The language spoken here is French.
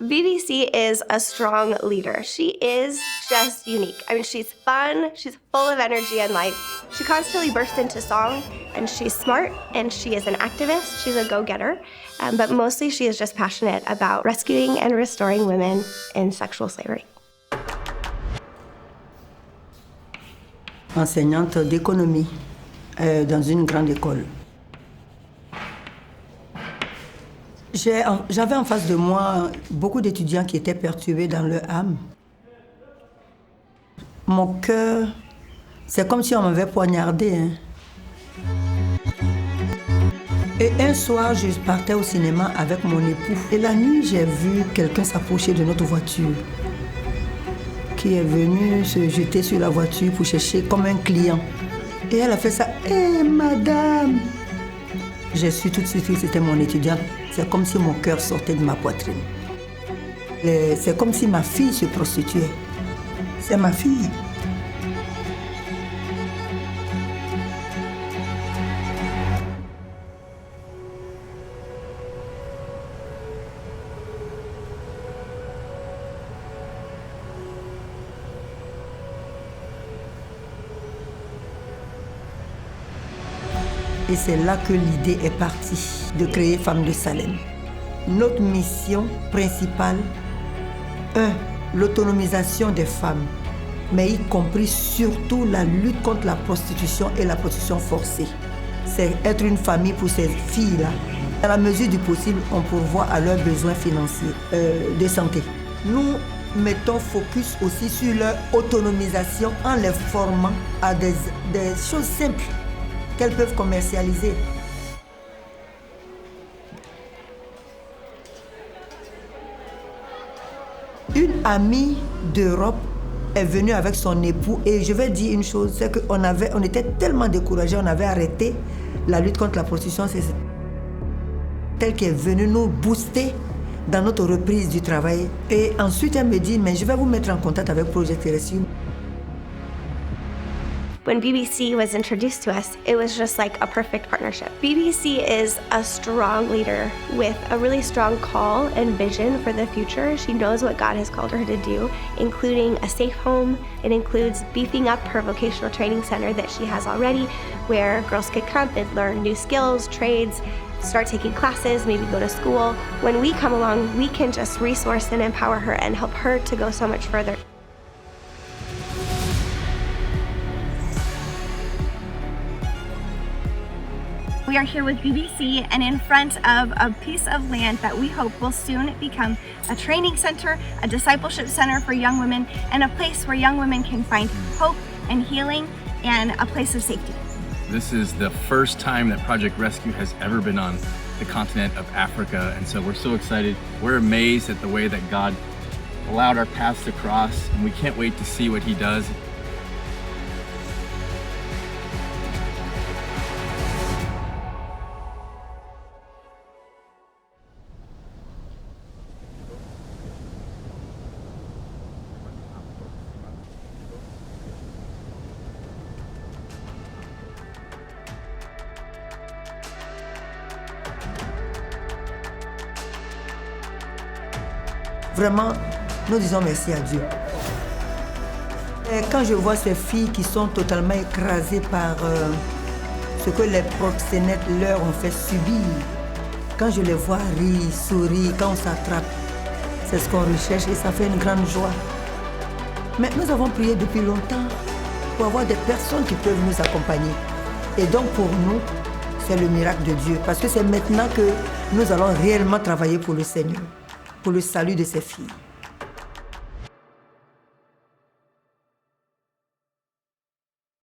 BBC is a strong leader. She is just unique. I mean, she's fun, she's full of energy and life. She constantly bursts into song, and she's smart, and she is an activist, she's a go-getter, but mostly she is just passionate about rescuing and restoring women in sexual slavery. Enseignante d'économie dans une grande école. J'avais en face de moi beaucoup d'étudiants qui étaient perturbés dans leur âme. Mon cœur, c'est comme si on m'avait poignardé. Et un soir, je partais au cinéma avec mon époux. Et la nuit, j'ai vu quelqu'un s'approcher de notre voiture, qui est venu se jeter sur la voiture pour chercher comme un client. Et elle a fait ça. « Hé, madame !» J'ai su tout de suite que c'était mon étudiante. C'est comme si mon cœur sortait de ma poitrine. C'est comme si ma fille se prostituait. C'est ma fille. Et c'est là que l'idée est partie de créer Femmes de Salem. Notre mission principale, 1. L'autonomisation des femmes, mais y compris surtout la lutte contre la prostitution et la prostitution forcée. C'est être une famille pour ces filles-là. Dans la mesure du possible, on pourvoit à leurs besoins financiers, de santé. Nous mettons focus aussi sur leur autonomisation en les formant à des choses simples qu'elles peuvent commercialiser. Une amie d'Europe est venue avec son époux et je vais dire une chose, c'est qu'on était tellement découragés, on avait arrêté la lutte contre la prostitution. C'est elle qui est venue nous booster dans notre reprise du travail. Et ensuite, elle me dit, mais je vais vous mettre en contact avec Project Rescue. When BBC was introduced to us, it was just like a perfect partnership. BBC is a strong leader with a really strong call and vision for the future. She knows what God has called her to do, including a safe home. It includes beefing up her vocational training center that she has already, where girls could come and learn new skills, trades, start taking classes, maybe go to school. When we come along, we can just resource and empower her and help her to go so much further. We are here with BBC and in front of a piece of land that we hope will soon become a training center, a discipleship center for young women, and a place where young women can find hope and healing and a place of safety. This is the first time that Project Rescue has ever been on the continent of Africa, and so we're so excited. We're amazed at the way that God allowed our paths to cross, and we can't wait to see what He does. Vraiment, nous disons merci à Dieu. Et quand je vois ces filles qui sont totalement écrasées par ce que les proxénètes leur ont fait subir, quand je les vois rire, sourire, quand on s'attrape, c'est ce qu'on recherche et ça fait une grande joie. Mais nous avons prié depuis longtemps pour avoir des personnes qui peuvent nous accompagner. Et donc pour nous, c'est le miracle de Dieu. Parce que c'est maintenant que nous allons réellement travailler pour le Seigneur, pour le salut de ces filles.